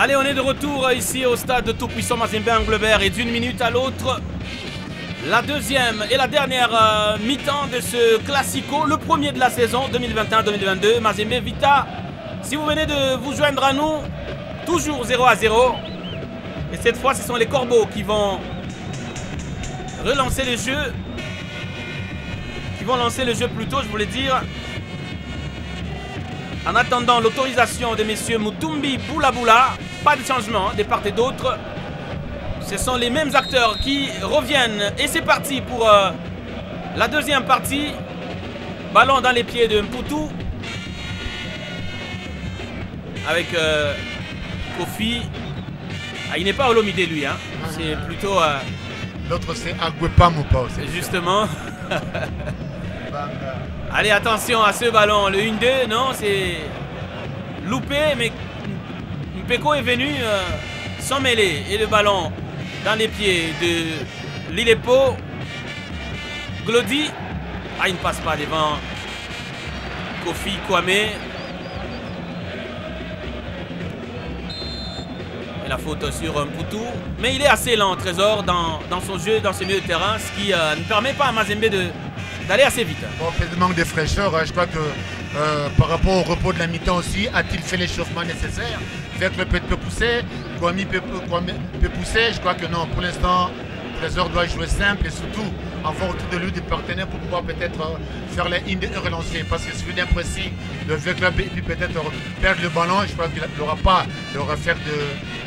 Allez, on est de retour ici au stade de tout-puissant Mazembe Anglebert et d'une minute à l'autre, la deuxième et la dernière mi-temps de ce Classico, le premier de la saison 2021-2022. Mazembe Vita, si vous venez de vous joindre à nous, toujours 0-0. Et cette fois, ce sont les Corbeaux qui vont relancer le jeu. Qui vont lancer le jeu plutôt, je voulais dire. En attendant l'autorisation de messieurs Mutumbi Boula, pas de changement des part et d'autre. Ce sont les mêmes acteurs qui reviennent. Et c'est parti pour la deuxième partie. Ballon dans les pieds de Mputu. Avec Kofi. Ah, il n'est pas Olomide lui, hein. C'est plutôt... L'autre c'est Aguepamopa aussi. Justement. Allez, attention à ce ballon. Le 1-2, non, c'est loupé, mais Mpeko est venu sans mêler. Et le ballon dans les pieds de Lilepo. Glody. Ah, il ne passe pas devant Kofi Kwame. Et la faute sur Mputu. Mais il est assez lent, Trésor, dans son jeu, dans ce milieu de terrain, ce qui ne permet pas à Mazembe d'aller assez vite. Bon, peut-être manque de fraîcheur. Je crois que par rapport au repos de la mi-temps aussi, a-t-il fait l'échauffement nécessaire? Fait que le peut pousser, Kwame peut pousser. Je crois que non. Pour l'instant, Trésor doit jouer simple et surtout avoir autour de lui des partenaires pour pouvoir peut-être faire les in et relancer. Parce que si imprécis, le vieux club et puis peut-être perdre le ballon, je crois qu'il n'aura pas le refaire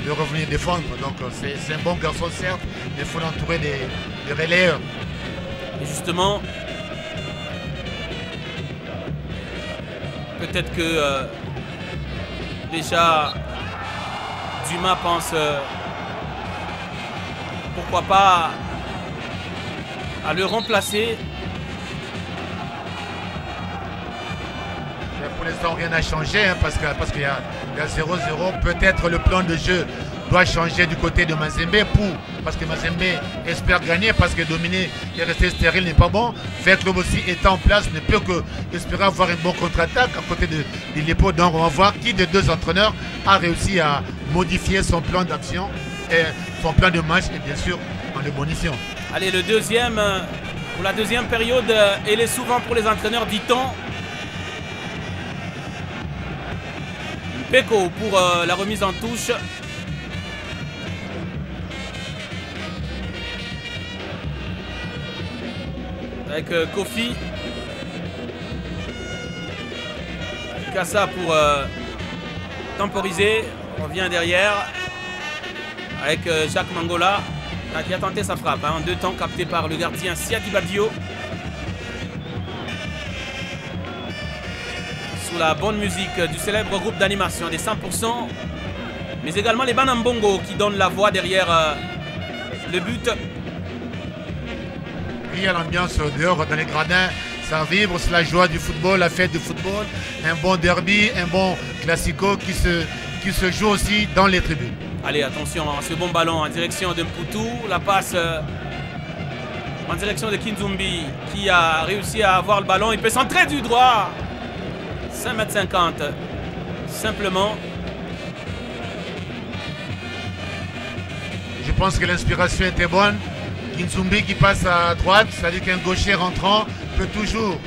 de revenir défendre. Donc c'est un bon garçon certes, mais il faut l'entourer des relayeurs. Et justement, peut-être que déjà Dumas pense pourquoi pas à le remplacer. Mais pour l'instant rien n'a changé hein, parce qu'il y a 0-0. Peut-être le plan de jeu doit changer du côté de Mazembe parce que Mazembe espère gagner parce que dominer et rester stérile n'est pas bon. Club aussi étant en place ne peut que espérer avoir une bonne contre-attaque à côté de Lilepo. Donc on va voir qui des deux entraîneurs a réussi à modifier son plan d'action et son plan de match et bien sûr en le bonifiant. Allez, le deuxième, pour la deuxième période, elle est souvent pour les entraîneurs, dit-on. Mpeko pour la remise en touche. Avec Kofi. Kassa pour temporiser. On revient derrière. Avec Jacques Mangola. Qui a tenté sa frappe. En deux temps capté par le gardien Siadi Badio. Sous la bonne musique du célèbre groupe d'animation des 100%. Mais également les Banambongo qui donnent la voix derrière le but. Il y a l'ambiance dehors dans les gradins, ça vibre, c'est la joie du football, la fête du football, un bon derby, un bon classico qui se joue aussi dans les tribunes. Allez, attention à ce bon ballon en direction de Mputu, la passe en direction de Kinzumbi qui a réussi à avoir le ballon, il peut centrer du droit, 5,50 m, simplement. Je pense que l'inspiration était bonne. Kinzumbi qui passe à droite, c'est-à-dire qu'un gaucher rentrant peut toujours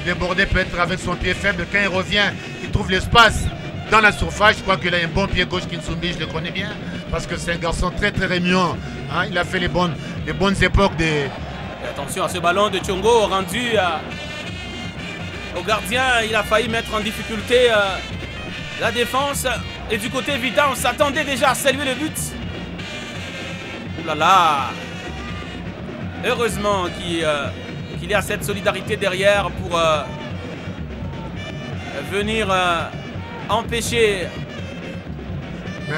déborder peut-être avec son pied faible. Quand il revient, il trouve l'espace dans la surface. Je crois qu'il a un bon pied gauche, Kinzumbi, je le connais bien, parce que c'est un garçon très très remuant. Hein, il a fait les bonnes époques des... Et attention à ce ballon de Tchongo rendu au gardien. Il a failli mettre en difficulté la défense. Et du côté Vita, on s'attendait déjà à saluer le but. Ouh là là. Heureusement qu'il y a cette solidarité derrière pour venir empêcher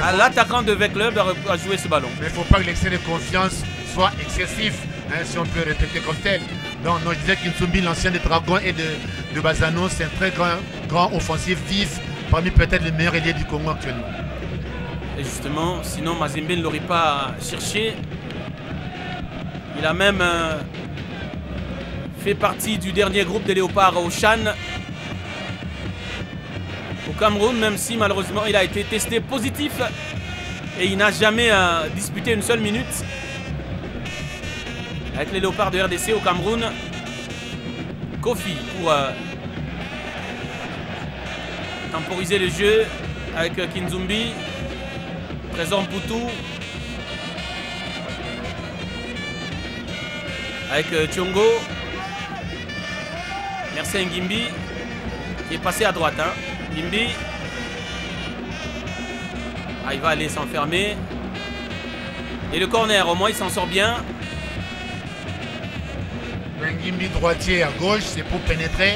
à l'attaquant de V-Club à jouer ce ballon. Mais il ne faut pas que l'excès de confiance soit excessif, hein, si on peut répéter comme tel. Donc, non, je disais qu'Insumbi, l'ancien des Dragons et de Bazano, c'est un très grand offensif vif, parmi peut-être les meilleurs ailiers du Congo actuellement. Et justement, sinon Mazembe ne l'aurait pas cherché. Il a même fait partie du dernier groupe des Léopards au Chan. Au Cameroun, même si malheureusement il a été testé positif Et il n'a jamais disputé une seule minute avec les Léopards de RDC au Cameroun. Kofi pour temporiser le jeu avec Kinzumbi. Trésor Mputu. Avec Thiongo. Merci à Ngimbi qui est passé à droite. Hein. Ngimbi. Ah, il va aller s'enfermer. Et le corner, au moins il s'en sort bien. Ngimbi droitier à gauche, c'est pour pénétrer.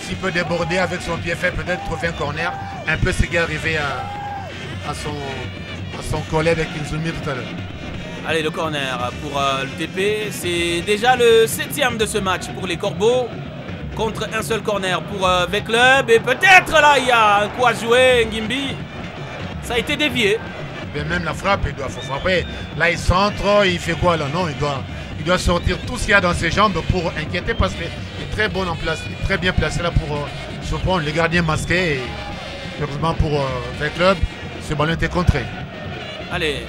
S'il peut déborder avec son pied fait, peut-être trouver un corner. Un peu ce qui est arrivé à son collègue Kinzumbi tout à l'heure. Allez, le corner pour le TP. C'est déjà le 7e de ce match pour les Corbeaux. Contre un seul corner pour V-Club. Et peut-être là, il y a un coup à jouer, Ngimbi. Ça a été dévié. Mais même la frappe, il doit frapper. Là, il centre, il fait quoi là? Non, il doit sortir tout ce qu'il y a dans ses jambes pour inquiéter parce qu'il est très bon en place. Il est très bien placé là pour surprendre les gardiens masqués. Et heureusement pour V-Club, ce ballon était contré. Allez,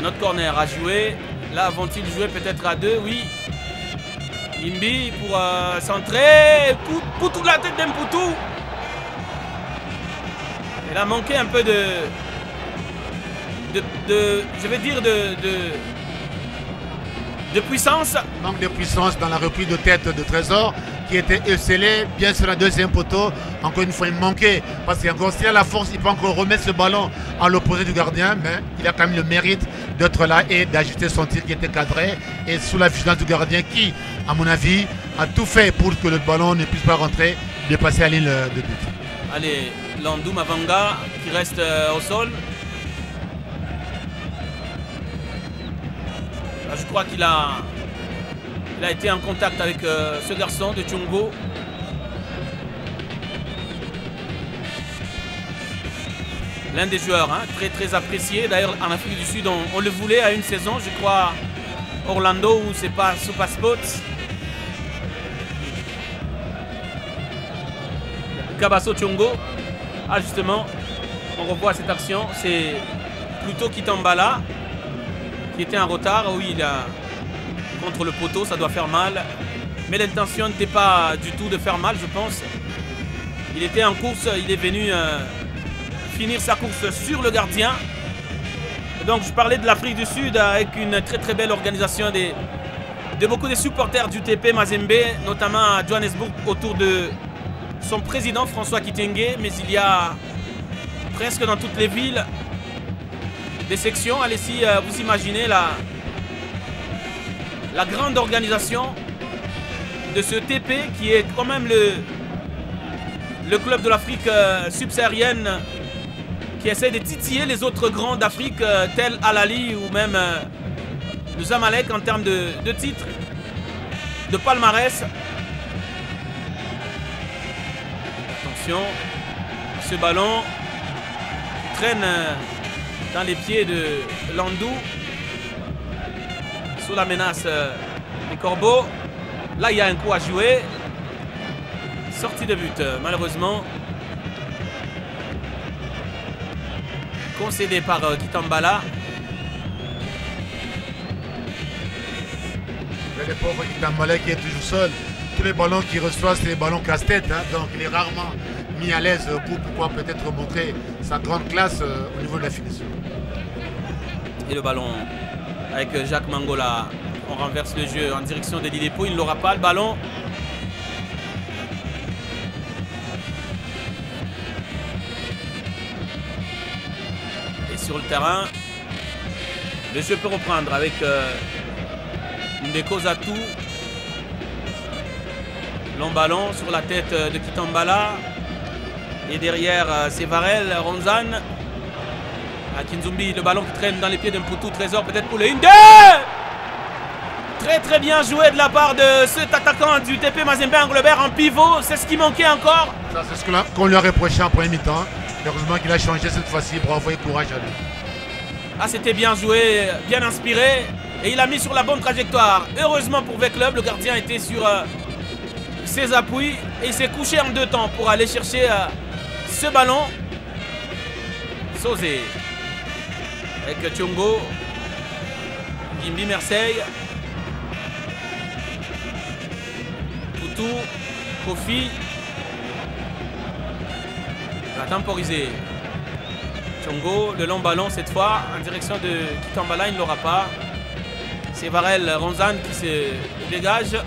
un autre corner à jouer. Là, vont-ils jouer peut-être à 2? Oui. Ngimbi pour centrer. Pour toute la tête d'Mputu. Il a manqué un peu je vais dire de puissance. Manque de puissance dans la reprise de tête de Trésor qui était esselé bien sur la deuxième poteau. Encore une fois, il manquait parce qu'encore s'il a la force, il peut encore remettre ce ballon à l'opposé du gardien, mais il a quand même le mérite d'être là et d'ajuster son tir qui était cadré et sous la vigilance du gardien qui, à mon avis, a tout fait pour que le ballon ne puisse pas rentrer, dépasser la ligne de but. Allez, Landou Mavanga qui reste au sol. Là, je crois qu'il a été en contact avec ce garçon de Thiongo. L'un des joueurs hein, très très apprécié. D'ailleurs en Afrique du Sud on le voulait à une saison, je crois Orlando ou c'est pas Super Sports. Kabaso Thiongo. Ah justement, on revoit cette action, c'est plutôt Kitambala qui était en retard. Oui, il a contre le poteau, ça doit faire mal. Mais l'intention n'était pas du tout de faire mal, je pense. Il était en course, il est venu finir sa course sur le gardien. Et donc je parlais de l'Afrique du Sud avec une très très belle organisation de beaucoup de supporters du TP Mazembe, notamment à Johannesburg autour de son président François Kitenge, mais il y a presque dans toutes les villes des sections. Allez, si vous imaginez la grande organisation de ce TP qui est quand même le club de l'Afrique subsaharienne qui essaie de titiller les autres grands d'Afrique tels Al-Ahly ou même le Zamalek en termes de titres, de palmarès. Attention, ce ballon traîne dans les pieds de Landou sous la menace des Corbeaux. Là, il y a un coup à jouer. Sortie de but, malheureusement. Concédé par Kitambala. Le pauvre Kitambala qui est toujours seul. Tous les ballons qu'il reçoit, c'est des ballons casse-tête. Hein, donc il est rarement mis à l'aise pour pouvoir peut-être montrer sa grande classe au niveau de la finition. Et le ballon avec Jacques Mangola. On renverse le jeu en direction de Didepo. Il n'aura pas le ballon. Et sur le terrain, le jeu peut reprendre avec Ndeko Zatou. Long ballon sur la tête de Kitambala. Et derrière, c'est Varel, Ronzane. À Kinzumbi, le ballon qui traîne dans les pieds d'un Mputu. Trésor peut-être pour le 1-2. Très très bien joué de la part de cet attaquant du TP Mazembe Anglebert en pivot. C'est ce qui manquait encore. Ça, c'est ce qu'on lui a reproché en premier mi-temps. Heureusement qu'il a changé cette fois-ci. Bravo et courage à lui. Ah, c'était bien joué, bien inspiré. Et il a mis sur la bonne trajectoire. Heureusement pour V-Club, le gardien était sur ses appuis. Et il s'est couché en deux temps pour aller chercher ce ballon. Sosé. avec Thiongo. Ngimbi Marseille. Toutou. Kofi. Va temporiser. Thiongo, le long ballon cette fois en direction de Kitambala, il ne l'aura pas. C'est Varel Ronzan qui se dégage.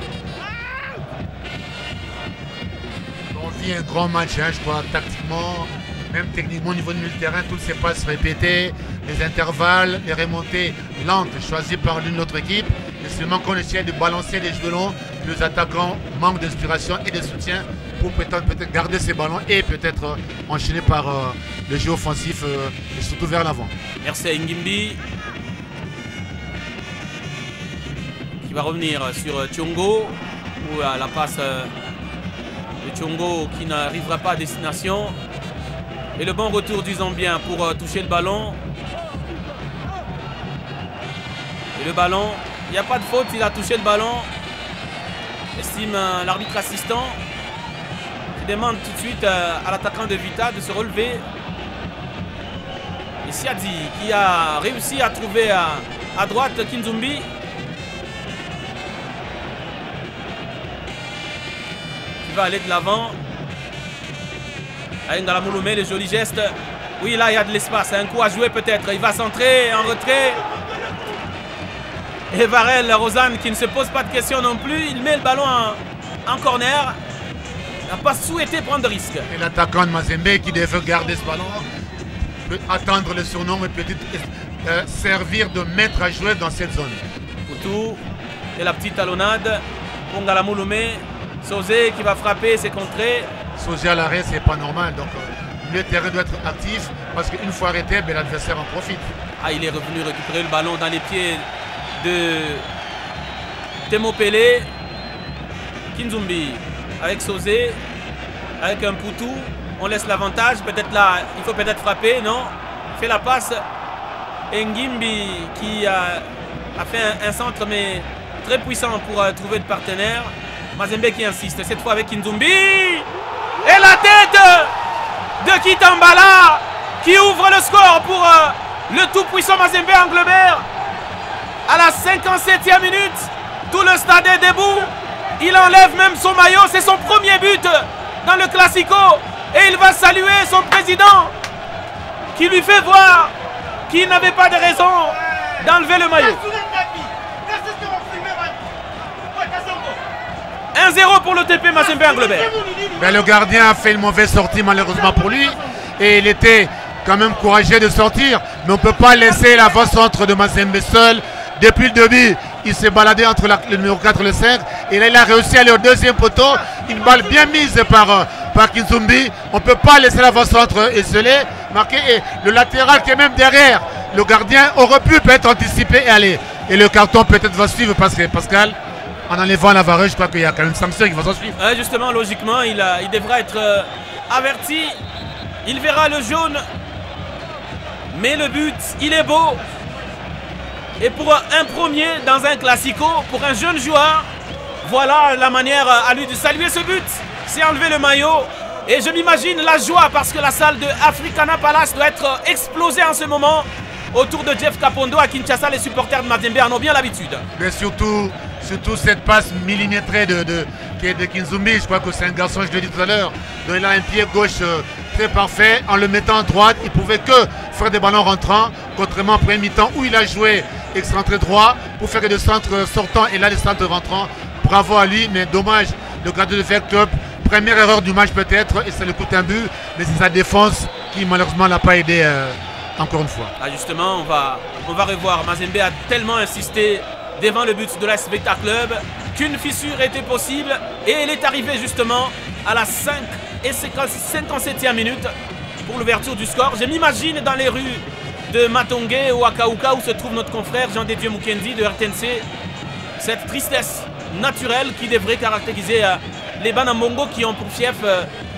On vit un grand match, hein, je crois, tactiquement, même techniquement au niveau du terrain, toutes ces passes répétées, les intervalles, les remontées lentes choisies par l'une ou l'autre équipe. Et seulement qu'on essaie de balancer les jeux longs, les attaquants manquent d'inspiration et de soutien pour peut-être garder ces ballons et peut-être enchaîner par le jeu offensif et surtout vers l'avant. Merci à Ngimbi qui va revenir sur Thiongo ou à la passe de Thiongo qui n'arrivera pas à destination. Et le bon retour du Zambien pour toucher le ballon. Et le ballon, il n'y a pas de faute, il a touché le ballon. Estime l'arbitre assistant qui demande tout de suite à l'attaquant de Vita de se relever. Et Siadi qui a réussi à trouver à droite Kinzumbi. Qui va aller de l'avant. Ngala Mouloumé, le joli geste. Oui, là, il y a de l'espace. Un coup à jouer peut-être. Il va centrer en retrait. Et Varel Rosanne qui ne se pose pas de questions non plus. Il met le ballon en corner. Il n'a pas souhaité prendre de risque. Et l'attaquant de Mazembe qui devait garder ce ballon peut attendre le surnom et peut-être servir de maître à jouer dans cette zone. Koutou et la petite talonnade pour Ngala Mouloumé. Sosé qui va frapper, c'est contré. Sosé à l'arrêt, c'est pas normal. Donc le terrain doit être actif parce qu'une fois arrêté, l'adversaire en profite. Ah, il est revenu récupérer le ballon dans les pieds de Temo Pelé. Kinzumbi avec Sosé, avec un Poutou. On laisse l'avantage. Peut-être là, il faut peut-être frapper, non? Il fait la passe. Et Ngimbi qui a fait un centre mais très puissant pour trouver de partenaire. Mazembe qui insiste, cette fois avec Kinzumbi. Et la tête de Kitambala qui ouvre le score pour le tout-puissant Mazembe Anglebert. À la 57e minute, tout le stade est debout. Il enlève même son maillot, c'est son premier but dans le Classico. Et il va saluer son président qui lui fait voir qu'il n'avait pas de raison d'enlever le maillot. 1-0 pour le TP Mazembe Anglebert. Le gardien a fait une mauvaise sortie malheureusement pour lui. Et il était quand même courageux de sortir. Mais on ne peut pas laisser l'avant-centre de Mazembe seul. Depuis le début, il s'est baladé entre le numéro 4 et le 5. Et là, il a réussi à aller au deuxième poteau. Une balle bien mise par Kinzumbi. On ne peut pas laisser l'avant-centre esselé. Marqué. Et le latéral qui est même derrière. Le gardien aurait pu peut-être anticiper et aller. Et le carton peut-être va suivre parce que Pascal, en enlevant la vareur, je crois qu'il y a quand même une sanction qui va s'en suivre. Justement, logiquement, il devra être averti. Il verra le jaune. Mais le but, il est beau. Et pour un premier dans un Classico, pour un jeune joueur, voilà la manière à lui de saluer ce but. C'est enlever le maillot. Et je m'imagine la joie parce que la salle de Africana Palace doit être explosée en ce moment. Autour de Jeff Kapondo à Kinshasa, les supporters de Mazembe en ont bien l'habitude. Mais surtout cette passe millimétrée de Kinzumbi. Je crois que c'est un garçon, je l'ai dit tout à l'heure. Donc il a un pied gauche très parfait. En le mettant en droite, il ne pouvait que faire des ballons rentrants. Contrairement au premier mi-temps où il a joué excentré droit pour faire des centres sortants et là des centres rentrants. Bravo à lui, mais dommage. Le gardien de Fair Club, première erreur du match peut-être et ça lui coûte un but. Mais c'est sa défense qui malheureusement n'a pas aidé encore une fois. Ah justement, on va revoir. Mazembe a tellement insisté devant le but de la Spectacle Club qu'une fissure était possible et elle est arrivée justement à la 57e minute pour l'ouverture du score. Je m'imagine dans les rues de Matongé ou Akauka où se trouve notre confrère Jean-Dédieu Mukendi de RTNC. Cette tristesse naturelle qui devrait caractériser les Banambongo qui ont pour fief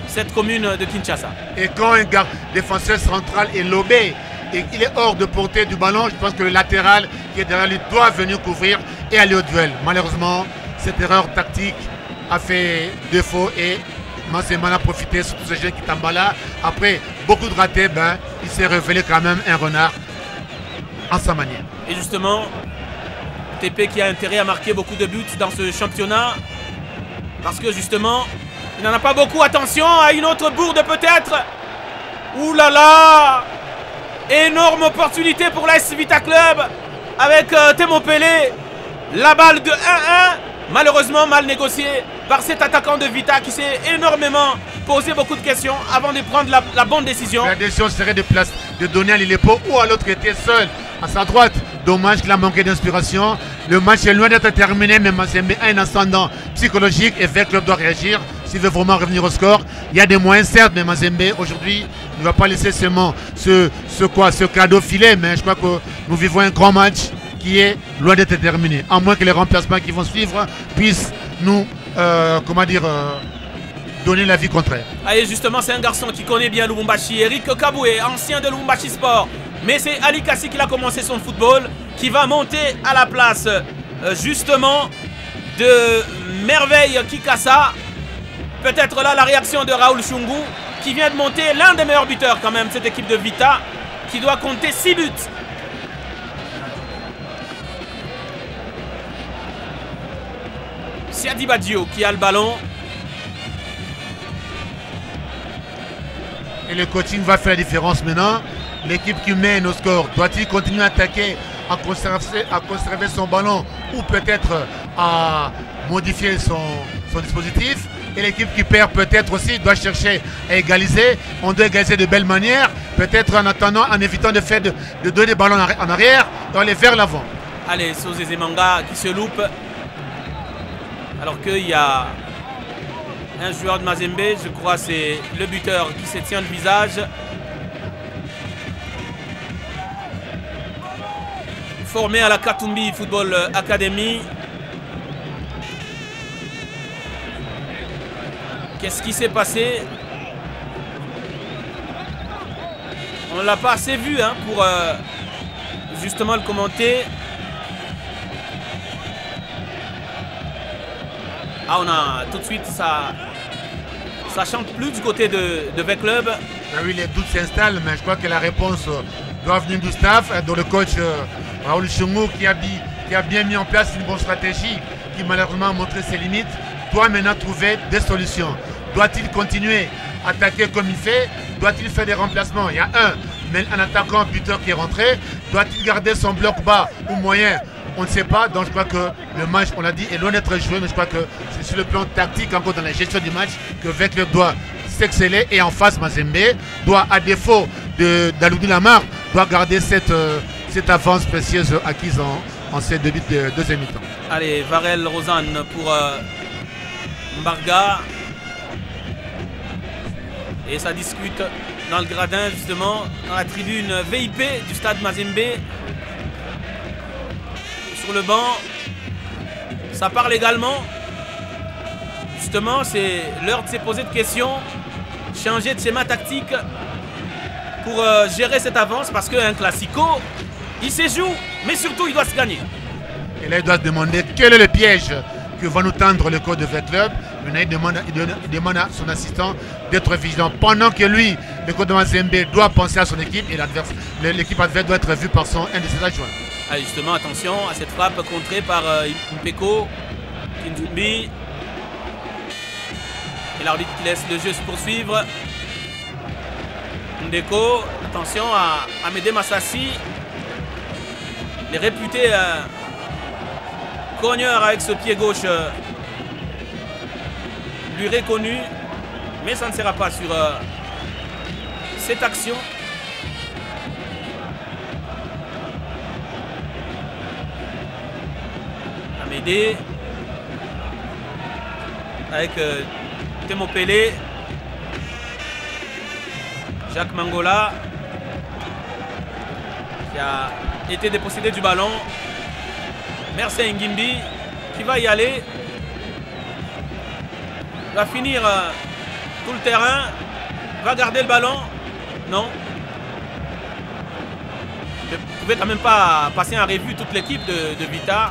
cette commune de Kinshasa. Et quand un défenseur central est lobé et il est hors de portée du ballon, je pense que le latéral qui est derrière lui doit venir couvrir et aller au duel. Malheureusement, cette erreur tactique a fait défaut et Mazembe a profité sur tous ces jeunes qui Kitambala. Après beaucoup de ratés, il s'est révélé quand même un renard. en sa manière. Et justement, TP qui a intérêt à marquer beaucoup de buts dans ce championnat. Parce que justement, il n'en a pas beaucoup. Attention à une autre bourde peut-être. Ouh là là! Énorme opportunité pour l'AS Vita Club avec Temo Pelé. La balle de 1-1. Malheureusement mal négociée par cet attaquant de Vita qui s'est énormément posé beaucoup de questions avant de prendre la bonne décision. La décision serait de donner à Lillepo ou à l'autre qui était seul à sa droite. Dommage qu'il a manqué d'inspiration. Le match est loin d'être terminé, mais Mazembe a un ascendant psychologique et le club doit réagir s'il veut vraiment revenir au score. Il y a des moyens certes, mais Mazembe aujourd'hui ne va pas laisser seulement ce cadeau filer, mais je crois que nous vivons un grand match qui est loin d'être terminé, à moins que les remplacements qui vont suivre puissent nous donner l'avis contraire. Allez, justement, c'est un garçon qui connaît bien Lubumbashi, Eric Kaboué, ancien de Lubumbashi Sport. Mais c'est Ali Kassi qui a commencé son football, qui va monter à la place justement de Merveille Kikassa. Peut-être là la réaction de Raoul Chungu, qui vient de monter l'un des meilleurs buteurs quand même, cette équipe de Vita, qui doit compter 6 buts. Siadi Badio qui a le ballon. Et le coaching va faire la différence maintenant. L'équipe qui mène au score, doit-il continuer à attaquer, à conserver son ballon ou peut-être à modifier son dispositif? Et l'équipe qui perd peut-être aussi doit chercher à égaliser. On doit égaliser de belle manière, peut-être en attendant, en évitant de donner des ballons en arrière et aller vers l'avant. Allez, Sosé Manga qui se loupe. Alors qu'il y a un joueur de Mazembe, je crois c'est le buteur qui se tient le visage. Formé à la Katumbi Football Academy. Qu'est-ce qui s'est passé? On ne l'a pas assez vu hein, pour justement le commenter. Ah, on a tout de suite, ça chante plus du côté de V Club. Ah oui, les doutes s'installent, mais je crois que la réponse doit venir du staff, dont le coach Raoul Chungu qui a bien mis en place une bonne stratégie, qui malheureusement a montré ses limites, doit maintenant trouver des solutions. Doit-il continuer à attaquer comme il fait? Doit-il faire des remplacements? Il y a un attaquant buteur qui est rentré. Doit-il garder son bloc bas ou moyen? On ne sait pas, donc je crois que le match, on l'a dit, est loin d'être joué, mais je crois que c'est sur le plan tactique, encore dans la gestion du match, que Veclub doit s'exceller et en face, Mazembe doit, à défaut d'Aloudi Lamar, doit garder cette avance précieuse acquise en ces deuxième mi-temps. Allez, Varel Rosanne pour Mbarga. Et ça discute dans le gradin, justement, dans la tribune VIP du stade Mazembe. Sur le banc, ça parle également. Justement, c'est l'heure de se poser de questions, changer de schéma tactique pour gérer cette avance, parce qu'un classico, il se joue, mais surtout il doit se gagner. Et là, il doit se demander quel est le piège que va nous tendre le coach de V-Club. Il demande à son assistant d'être vigilant. Pendant que lui, le coach de Mazembe, doit penser à son équipe et l'équipe adverse doit être vue par un de ses adjoints. Ah, justement, attention à cette frappe contrée par Mpeko, Kinzumbi. Et l'arbitre qui laisse le jeu se poursuivre. Ndeko, attention à Amédée Massassi. Il est réputé cogneur avec ce pied gauche. Lui reconnu. Mais ça ne sera pas sur cette action. Amédée avec Temo Pelé, Jacques Mangola qui a été dépossédé du ballon. Merci Ngimbi qui va y aller. Va finir tout le terrain. Va garder le ballon. Non. Je ne pouvais quand même pas passer en revue toute l'équipe de Vita.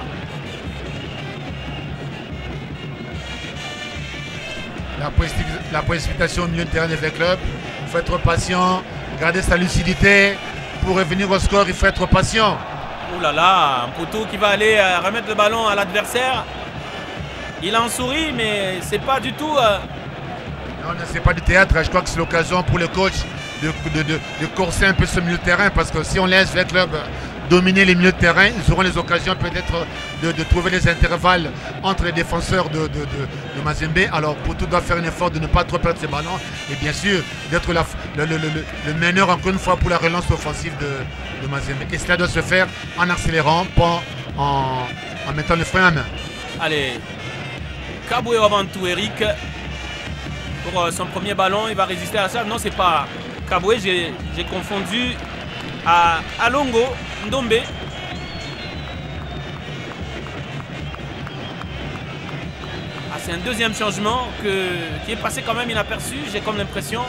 La précipitation au milieu de terrain des clubs. Il faut être patient, garder sa lucidité. Pour revenir au score, il faut être patient. Oh là là, Mputu qui va aller remettre le ballon à l'adversaire. Il en sourit, mais c'est pas du tout... Non, c'est pas du théâtre. Je crois que c'est l'occasion pour le coach de corser un peu ce milieu de terrain. Parce que si on laisse le club dominer les milieux de terrain, ils auront les occasions peut-être de trouver les intervalles entre les défenseurs de Mazembe. Alors Mputu doit faire un effort de ne pas trop perdre ses ballons. Et bien sûr, d'être le meneur encore une fois pour la relance offensive de Mazembe. Et cela doit se faire en accélérant, pas en mettant le frein à main. Allez, Kabwe avant tout, Eric. Pour son premier ballon, il va résister à ça. Non, c'est pas Kabwe, j'ai confondu à Alongo Ndombe. Ah, c'est un deuxième changement qui est passé quand même inaperçu, j'ai comme l'impression.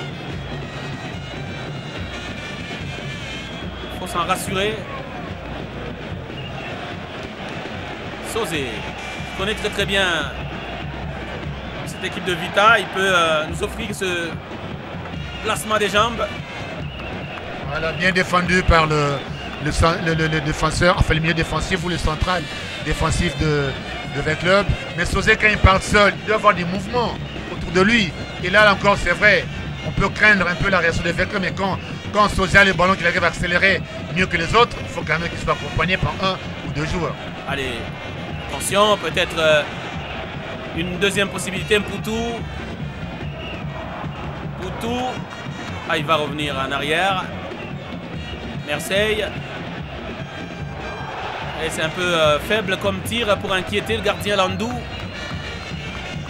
Il faut s'en rassurer. Sosé connaît très bien cette équipe de Vita. Il peut nous offrir ce placement des jambes. Voilà, bien défendu par le défenseur, enfin le milieu défensif ou le central défensif de V-Club. Mais Sosé, quand il part seul, il doit avoir des mouvements autour de lui. Et là encore, c'est vrai, on peut craindre un peu la réaction de V-Club, mais quand Sosé a le ballon qu'il arrive à accélérer mieux que les autres, il faut quand même qu'il soit accompagné par un ou deux joueurs. Allez, attention, peut-être une deuxième possibilité, Mputu. Ah, il va revenir en arrière. Marseille. Et c'est un peu faible comme tir pour inquiéter le gardien Landou.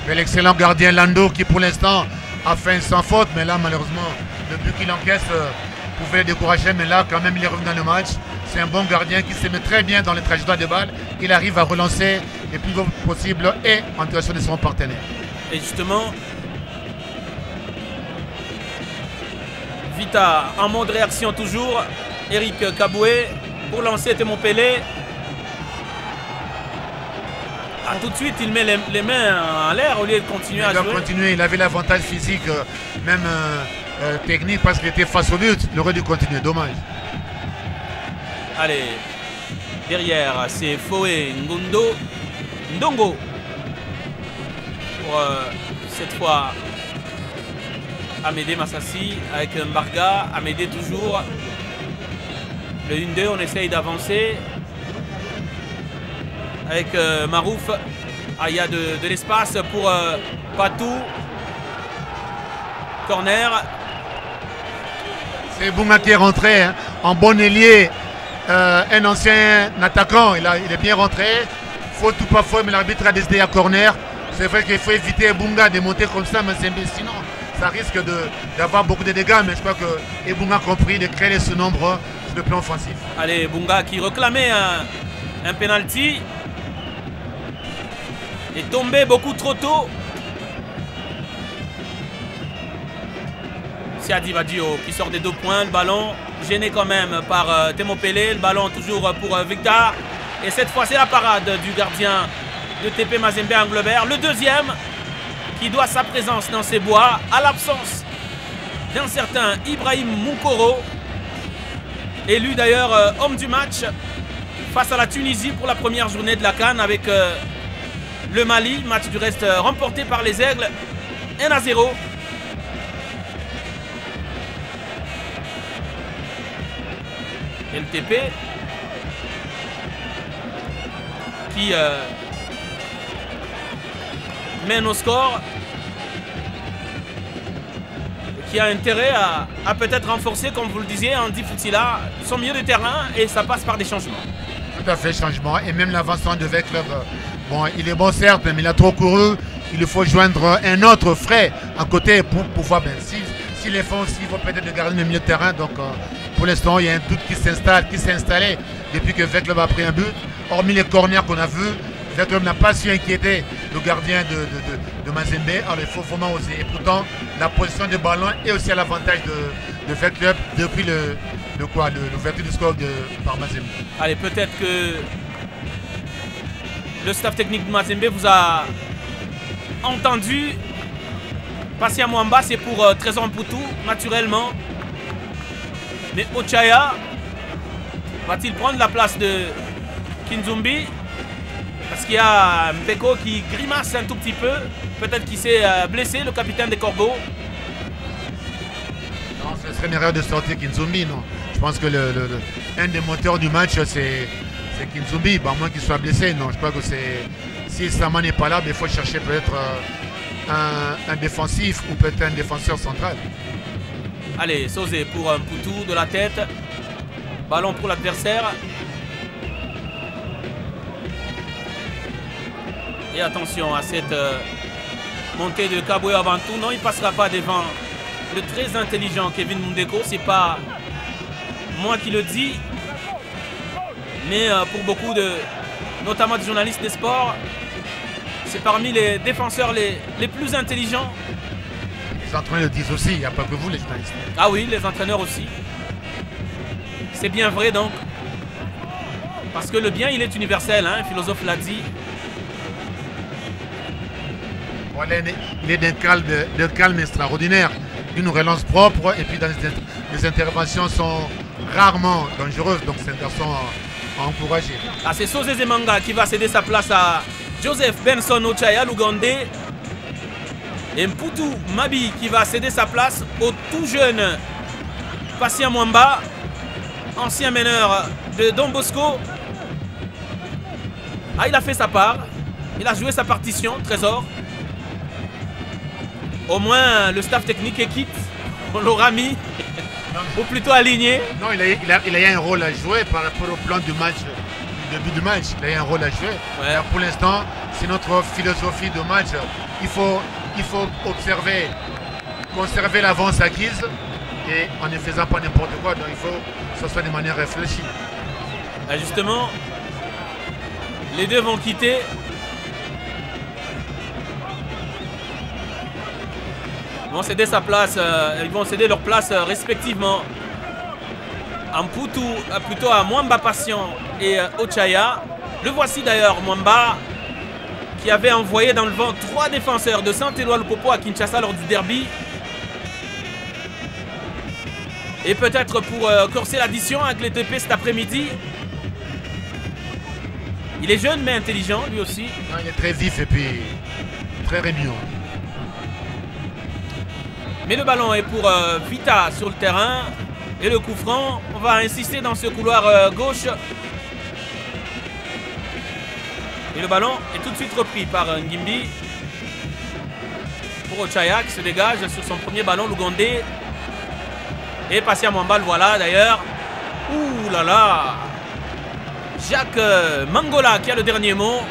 L'excellent gardien Landou qui pour l'instant a fait sans faute, mais là malheureusement le but qu'il encaisse pouvait le décourager, mais là quand même il est revenu dans le match. C'est un bon gardien qui se met très bien dans les trajectoires de balles. Il arrive à relancer le plus vite possible et en direction de son partenaire. Et justement, Vita en mode réaction toujours. Eric Kabwe pour lancer Temo Pelé. Ah, tout de suite, il met les mains en l'air au lieu de continuer à jouer. Il doit continuer, il avait l'avantage physique, même technique, parce qu'il était face au but. Il aurait dû continuer, dommage. Allez, derrière, c'est Foé Ndongo. Pour cette fois, Amédée Massassi avec Mbarga. Amédée toujours. Le 1-2, on essaye d'avancer. Avec Marouf. Ah, il y a de l'espace pour Patou. Corner. C'est Bunga qui est rentré hein, en bon ailier. Un ancien attaquant. Il est bien rentré. Faute ou pas faute, mais l'arbitre a décidé à corner. C'est vrai qu'il faut éviter Bunga de monter comme ça, mais sinon ça risque d'avoir beaucoup de dégâts. Mais je crois que Bunga a compris de créer ce nombre sur le plan offensif. Allez, Bunga qui réclamait un penalty. Est tombé beaucoup trop tôt. Siadi Badio qui sort des 2 points. Le ballon gêné quand même par Temo Pelé. Le ballon toujours pour Victor. Et cette fois, c'est la parade du gardien de TP Mazembe Anglebert. Le deuxième qui doit sa présence dans ces bois à l'absence d'un certain Ibrahim Moukoro. Élu d'ailleurs homme du match face à la Tunisie pour la première journée de la CAN avec le Mali. Match du reste remporté par les Aigles 1-0. LTP qui mène au score, qui a intérêt à peut-être renforcer, comme vous le disiez, Andy Foutila, son milieu de terrain, et ça passe par des changements. Tout à fait, changement. Et même l'avancement de V-Club, bon, il est bon certes, mais il a trop couru. Il faut joindre un autre frais à côté pour pouvoir, ben, s'il les font aussi, il faut peut-être garder le milieu de terrain. Donc pour l'instant, il y a un doute qui s'est installé depuis que V-Club a pris un but. Hormis les corners qu'on a vus, V-Club n'a pas su inquiéter le gardien de Mazembe. Alors il faut vraiment oser. Et pourtant, la position de ballon est aussi à l'avantage de V-Club depuis l'ouverture du score par Mazembe. Allez, peut-être que le staff technique de Mazembe vous a entendu. Passia Mwamba, c'est pour Trésor Mputu, naturellement. Mais Ochaya va-t-il prendre la place de Kinzumbi. Parce qu'il y a Mpeko qui grimace un tout petit peu. Peut-être qu'il s'est blessé, le capitaine des Corbeaux. Non, ce serait une erreur de sortir Kinzumbi, non. Je pense que un des moteurs du match, c'est Kinzumbi, à moins qu'il soit blessé. Non, je crois que si Sama n'est pas là, il faut chercher peut-être un défensif ou peut-être un défenseur central. Allez, Sosé pour un Poutou de la tête. Ballon pour l'adversaire. Et attention à cette montée de Kabwe avant tout. Non, il ne passera pas devant le très intelligent Kevin Mundeko. C'est pas moi qui le dis. Mais pour beaucoup notamment des journalistes des sports, c'est parmi les défenseurs les plus intelligents. Les entraîneurs le disent aussi, il n'y a pas que vous les journalistes. Ah oui, les entraîneurs aussi. C'est bien vrai donc. Parce que le bien, il est universel, hein, un philosophe l'a dit. Voilà, il est d'un calme extraordinaire, d'une relance propre et puis les interventions sont rarement dangereuses, donc c'est un garçon à encourager. Ah, c'est Sosé Zemanga qui va céder sa place à Joseph Benson Ochaya Lugandé. Et Mputu Mabi qui va céder sa place au tout jeune Patient Mwamba, ancien meneur de Don Bosco. Ah, il a fait sa part, il a joué sa partition, Trésor. Au moins, le staff technique est quitte. On l'aura mis, ou plutôt aligné. Non, il a eu un rôle à jouer par rapport au plan du match, du début du match. Il a eu un rôle à jouer. Ouais. Pour l'instant, c'est notre philosophie de match. Il faut observer, conserver l'avance acquise et en ne faisant pas n'importe quoi. Donc il faut que ce soit de manière réfléchie. Et justement, les deux vont quitter. Ils vont céder sa place, ils vont céder leur place respectivement à Mputu, plutôt à Mwamba Patient et Ochaya. Le voici d'ailleurs, Mwamba, qui avait envoyé dans le vent 3 défenseurs de Saint-Éloi Lupopo à Kinshasa lors du derby. Et peut-être pour corser l'addition avec les TP cet après-midi. Il est jeune mais intelligent lui aussi. Non, il est très vif et puis très réunion. Mais le ballon est pour Vita sur le terrain. Et le coup franc, on va insister dans ce couloir gauche. Et le ballon est tout de suite repris par Ngimbi. Pour Ochaya qui se dégage sur son premier ballon, Lugandé. Et Patient Mwamba, le voilà d'ailleurs. Ouh là là. Jacques Mangola qui a le dernier mot.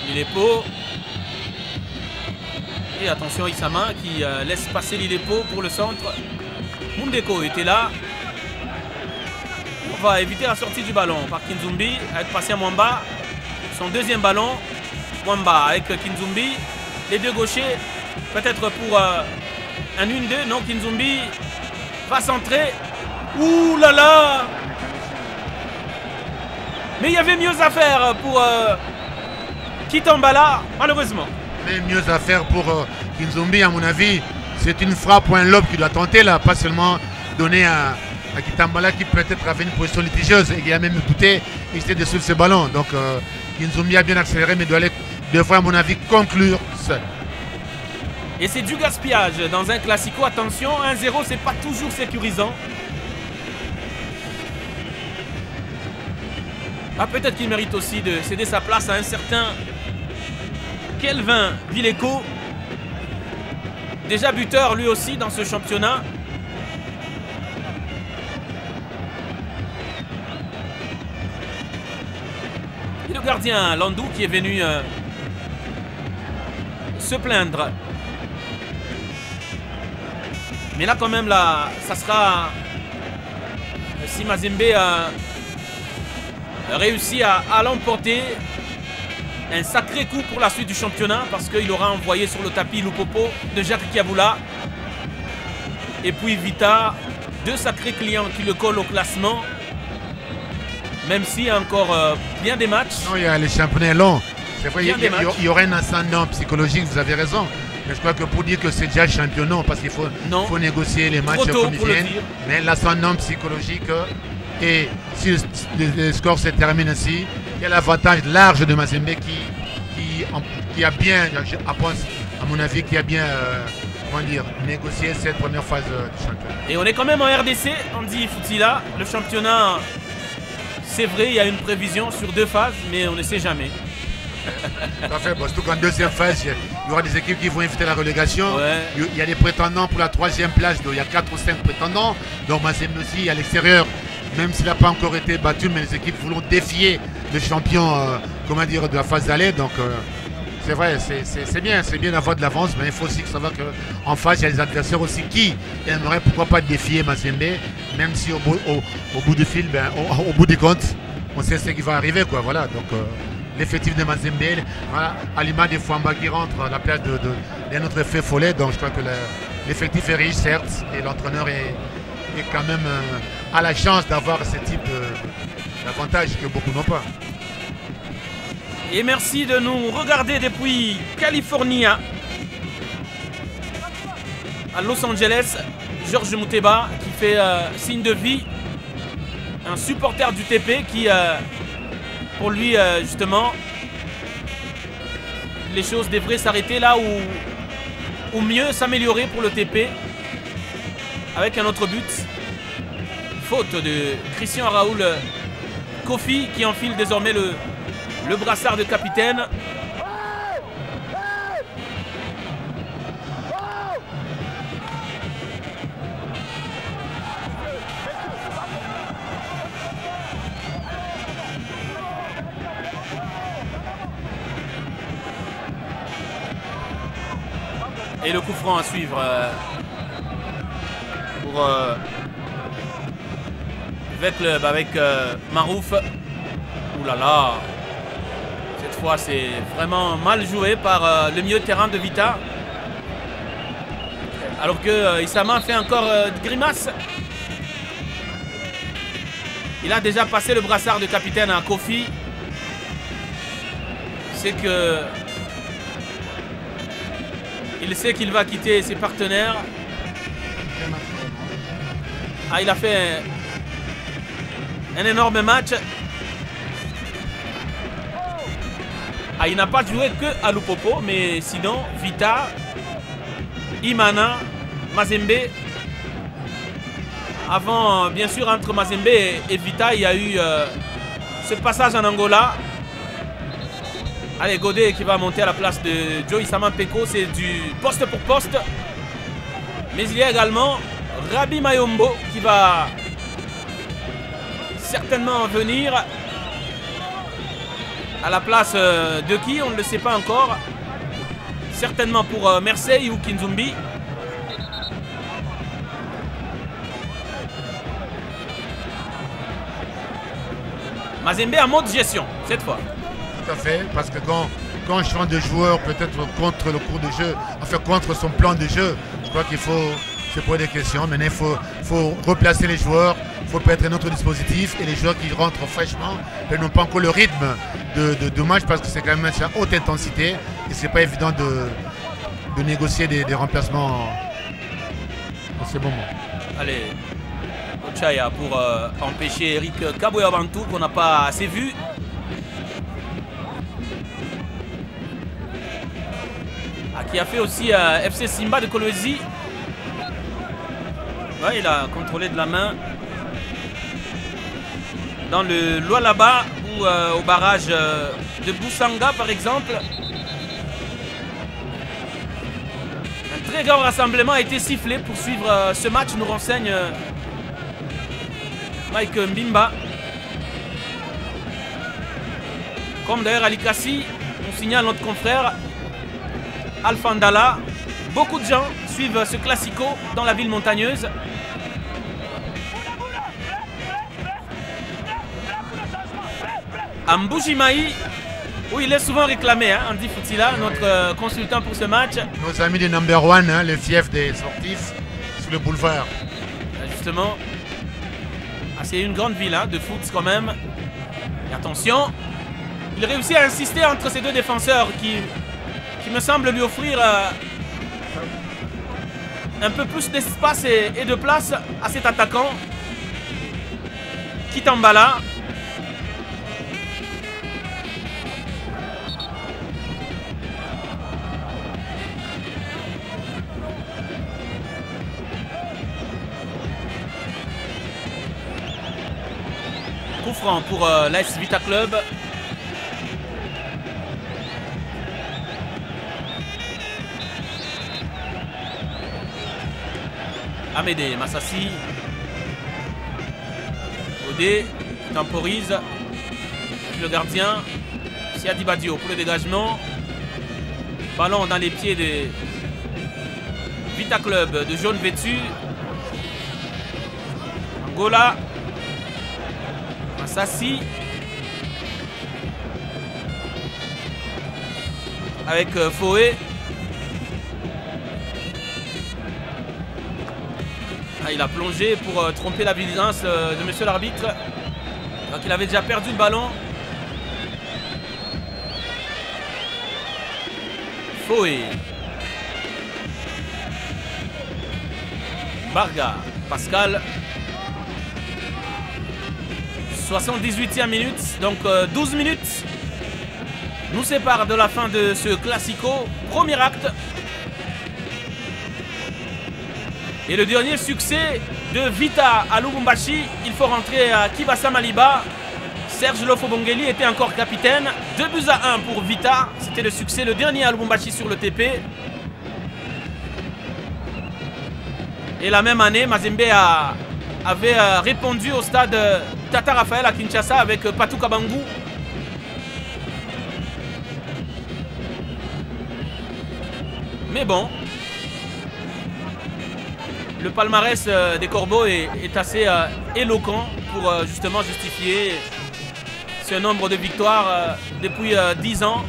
Lilepo. Et attention Isama qui laisse passer Lilepo pour le centre. Mundeko était là. On va éviter la sortie du ballon par Kinzumbi avec Patient Mwamba. Son deuxième ballon. Mwamba avec Kinzumbi. Les deux gauchers. Peut-être pour un 1-2. Non, Kinzumbi va centrer. Ouh là là. Mais il y avait mieux à faire pour Kitambala, malheureusement. Mais mieux à faire pour Kinzumbi, à mon avis. C'est une frappe ou un lob qui doit tenter là. Pas seulement donner à Kitambala qui peut-être avait une position litigieuse et qui a même douté et essayer de suivre ce ballon. Donc Kinzumbi a bien accéléré mais devrait à mon avis conclure seul. Et c'est du gaspillage dans un classico. Attention, 1-0 c'est pas toujours sécurisant. Ah, peut-être qu'il mérite aussi de céder sa place à un certain Kelvin Villeco. Déjà buteur lui aussi dans ce championnat. Et le gardien Landou qui est venu se plaindre. Mais là quand même, là, ça sera... Si Mazembe réussit à l'emporter, un sacré coup pour la suite du championnat parce qu'il aura envoyé sur le tapis Lupopo de Jacques Kiaboula. Et puis Vita, 2 sacrés clients qui le collent au classement. Même s'il y a encore bien des matchs. Non, il y a les championnats longs. C'est vrai, il y aurait un ascendant psychologique, vous avez raison. Mais je crois que pour dire que c'est déjà champion, non, parce qu'il faut négocier les matchs comme ils viennent. Mais là, c'est un homme psychologique. Et si le score se termine ainsi, il y a l'avantage large de Mazembe qui a bien, à mon avis, qui a bien négocié cette première phase du championnat. Et on est quand même en RDC, Andy Foutila. Le championnat, c'est vrai, il y a une prévision sur 2 phases, mais on ne sait jamais. Parfait, bon, surtout qu'en deuxième phase, il y aura des équipes qui vont éviter la relégation. Ouais. Il y a des prétendants pour la 3e place, donc il y a 4 ou 5 prétendants. Donc Mazembe aussi à l'extérieur, même s'il n'a pas encore été battu, mais les équipes voulont défier le champion de la phase d'aller. Donc c'est vrai, c'est bien d'avoir de l'avance, mais il faut aussi savoir qu'en face, il y a des adversaires aussi qui aimeraient pourquoi pas défier Mazembe, même si au bout du fil, au bout du compte, on sait ce qui va arriver, quoi. Voilà, donc l'effectif de Mazembe, voilà, à l'image des Fouamba qui rentre à la place de notre fait Follet. Donc je crois que l'effectif est riche, certes, et l'entraîneur est quand même a la chance d'avoir ce type d'avantage que beaucoup n'ont pas. Et merci de nous regarder depuis California, à Los Angeles. Georges Mouteba qui fait signe de vie, un supporter du TP qui, pour lui justement, les choses devraient s'arrêter là ou mieux s'améliorer pour le TP, avec un autre but. Faute de Christian Raoul Kofi qui enfile désormais le brassard de capitaine. Et le coup franc à suivre pour Club avec Marouf. Ouh là là, cette fois c'est vraiment mal joué par le milieu de terrain de Vita. Alors que Issama fait encore de grimace. Il a déjà passé le brassard de capitaine à Kofi. C'est que il sait qu'il va quitter ses partenaires. Ah, il a fait un énorme match. Ah, il n'a pas joué que à Lupopo, mais sinon, Vita, Imana, Mazembe. Avant, bien sûr, entre Mazembe et Vita, il y a eu ce passage en Angola. Allez, Godet qui va monter à la place de Joe Issama Peko, c'est du poste pour poste. Mais il y a également Rabi Mayombo qui va certainement venir à la place de qui, on ne le sait pas encore. Certainement pour Mersey ou Kinzumbi. Mazembe en mode gestion cette fois. Tout à fait, parce que quand on change de joueur, peut-être contre le cours de jeu, enfin contre son plan de jeu, je crois qu'il faut se poser des questions. Maintenant, il faut replacer les joueurs, il faut mettre notre dispositif et les joueurs qui rentrent fraîchement n'ont pas encore le rythme de match parce que c'est quand même un match à haute intensité et c'est pas évident de négocier des remplacements en ce moment. Allez, Ochaya pour empêcher Eric Kaboyabantou qu'on n'a pas assez vu. Qui a fait aussi FC Simba de Kolwezi. Ouais, il a contrôlé de la main dans le Lualaba ou au barrage de Boussanga par exemple. Un très grand rassemblement a été sifflé pour suivre ce match, nous renseigne Mike Mbimba. Comme d'ailleurs Ali Kassi, on signale notre confrère Alpha Ndala. Beaucoup de gens suivent ce classico dans la ville montagneuse. Amboujimaï, où il est souvent réclamé, hein, Andy Foutila, notre consultant pour ce match. Nos amis du number one, hein, le fief des sportifs, sur le boulevard. Justement, c'est une grande ville hein, de foot quand même. Et attention, il réussit à insister entre ces deux défenseurs qui me semble lui offrir un peu plus d'espace et de place à cet attaquant. Kitambala. Coup franc pour l'AS Vita Club. Amédée Massassi. Odé temporise. Le gardien. Siadi Badio pour le dégagement. Ballon dans les pieds de Vita Club de jaune vêtu. Angola. Massassi. Avec Foé. Ah, il a plongé pour tromper la vigilance de monsieur l'arbitre. Donc il avait déjà perdu le ballon. Foé. Barga. Pascal. 78e minute. Donc 12 minutes nous séparent de la fin de ce classico. Premier acte. Et le dernier succès de Vita à Lubumbashi, il faut rentrer à Kibasa Maliba. Serge Lofo-Bongeli était encore capitaine. 2-1 pour Vita. C'était le succès, le dernier à Lubumbashi sur le TP. Et la même année, Mazembe avait répondu au stade Tata Raphaël à Kinshasa avec Patou Kabangou. Mais bon, le palmarès des Corbeaux est assez éloquent pour justement justifier ce nombre de victoires depuis 10 ans.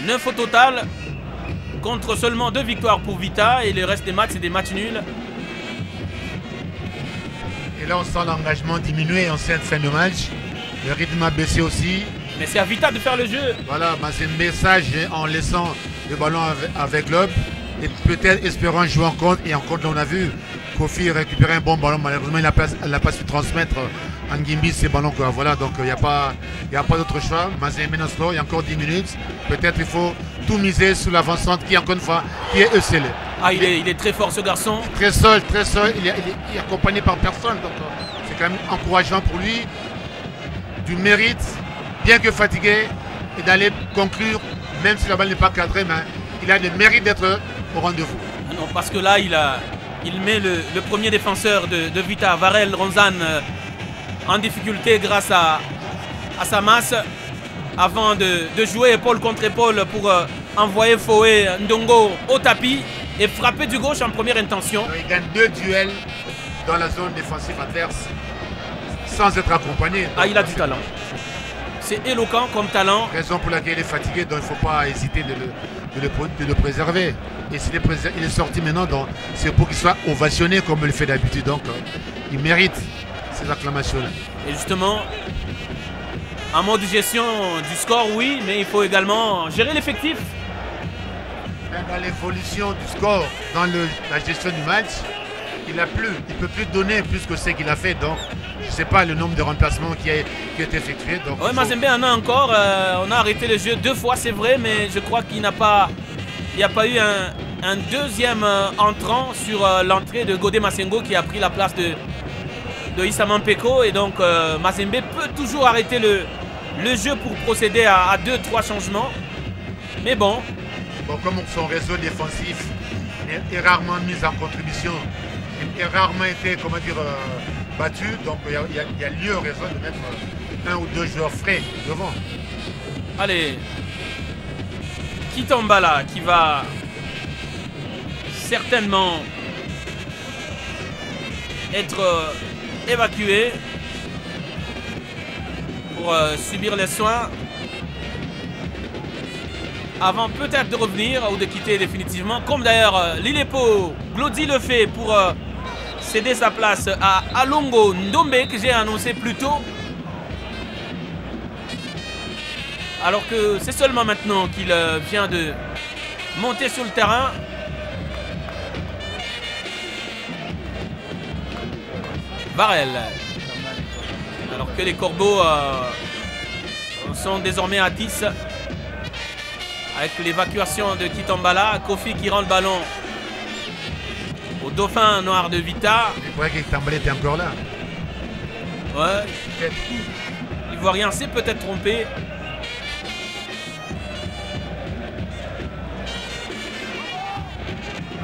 9 au total, contre seulement 2 victoires pour Vita, et le reste des matchs, c'est des matchs nuls. Et là, on sent l'engagement diminuer en cette fin de match. Le rythme a baissé aussi. Mais c'est à Vita de faire le jeu. Voilà, c'est un message en laissant le ballon avec l'homme et peut-être espérant jouer en contre. Et en contre, on a vu Kofi récupérer un bon ballon. Malheureusement, il n'a pas su transmettre en Gimbi ces ballons. Voilà, donc il n'y a pas d'autre choix. Mazembe Nostro, il y a encore 10 minutes. Peut-être il faut tout miser sur l'avancante qui, encore une fois, qui est Euselé. Ah, il est très fort ce garçon. Très seul, très seul. Il est accompagné par personne. Donc c'est quand même encourageant pour lui. Du mérite, bien que fatigué, et d'aller conclure, même si la balle n'est pas cadrée, mais il a le mérite d'être au rendez-vous. Ah non, parce que là, il met le premier défenseur de Vita, Varel Ronzan, en difficulté grâce à sa masse, avant de jouer épaule contre épaule pour envoyer Foé Ndongo au tapis et frapper du gauche en première intention. Il gagne 2 duels dans la zone défensive adverse sans être accompagné. Ah, il a du talent. C'est éloquent comme talent. Raison pour laquelle il est fatigué, donc il ne faut pas hésiter de le préserver. Et s'il est sorti maintenant, c'est pour qu'il soit ovationné comme il le fait d'habitude. Donc il mérite ces acclamations-là. Et justement, en mode gestion du score, oui, mais il faut également gérer l'effectif. Dans l'évolution du score, dans la gestion du match, il ne peut plus donner plus que ce qu'il a fait. Donc je ne sais pas le nombre de remplacements qui a été effectué. Oui, Mazembe en a encore. On a arrêté le jeu 2 fois, c'est vrai, mais je crois qu'il n'y a pas eu un deuxième entrant sur l'entrée de Godé Masengo qui a pris la place de Issa Mampeko. Et donc Mazembe peut toujours arrêter le jeu pour procéder à 2-3 changements. Mais bon. Comme son réseau défensif est rarement mis en contribution, il a rarement été, battu, donc il y a lieu, raison de mettre 1 ou 2 joueurs frais devant. Allez, Kitambala qui va certainement être évacué pour subir les soins avant peut-être de revenir ou de quitter définitivement, comme d'ailleurs Lillepo Glody le fait pour céder sa place à Alongo Ndombe que j'ai annoncé plus tôt. alors que c'est seulement maintenant qu'il vient de monter sur le terrain. Varel. Alors que les Corbeaux sont désormais à 10. Avec l'évacuation de Kitambala. Kofi qui rend le ballon au dauphin noir de Vita. Je croyais que Kitambala était encore là. Ouais. L'Ivoirien s'est peut-être trompé.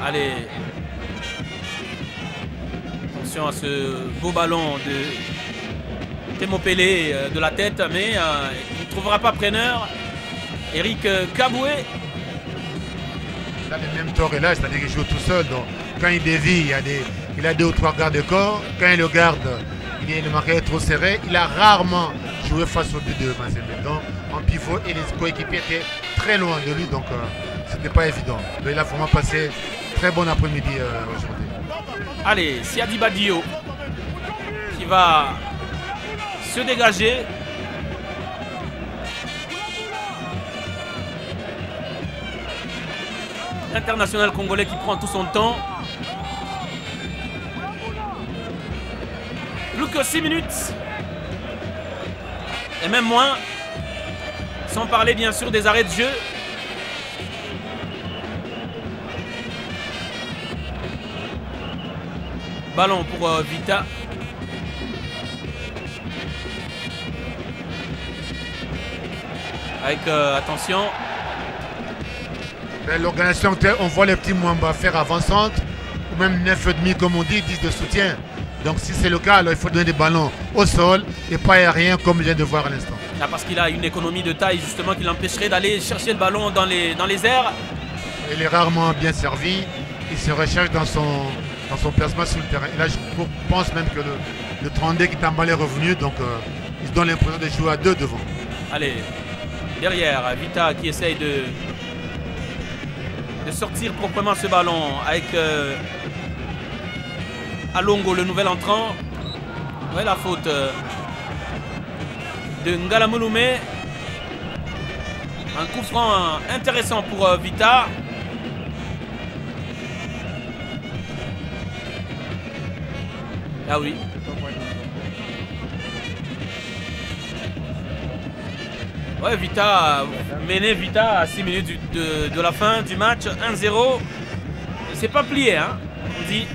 Allez. Attention à ce beau ballon de Temo Pelé de la tête, mais il ne trouvera pas preneur. Eric Kaboué. Là, le même tort est là, c'est-à-dire qu'il joue tout seul. Donc, quand il dévie, il a 2 ou 3 gardes de corps. Quand il le garde, le marqueur est trop serré. Il a rarement joué face au but de Mazembe. Donc, en pivot, et les coéquipiers étaient très loin de lui. Donc, ce n'était pas évident. Donc, il a vraiment passé très bon après-midi aujourd'hui. Allez, Siadi Badio qui va se dégager. International congolais qui prend tout son temps. Plus que 6 minutes. Et même moins. Sans parler bien sûr des arrêts de jeu. Ballon pour Vita. Avec attention. L'organisation, on voit les petits Mwamba faire avant-centre, ou même 9,5 comme on dit, 10 de soutien. Donc si c'est le cas, alors il faut donner des ballons au sol et pas aérien comme je viens de voir à l'instant. Ah, parce qu'il a une économie de taille justement qui l'empêcherait d'aller chercher le ballon dans les airs. Il est rarement bien servi, il se recherche dans son placement sur le terrain. Et là je pense même que le 32 qui est mal est revenu, donc il se donne l'impression de jouer à 2 devant. Allez, derrière, Vita qui essaye de sortir proprement ce ballon avec Alongo, le nouvel entrant. Ouais, la faute de Ngala Mouloumé. Un coup franc intéressant pour Vita. Ah oui. Ouais, Vita, mené Vita à 6 minutes de la fin du match, 1-0. C'est pas plié, hein, on dit.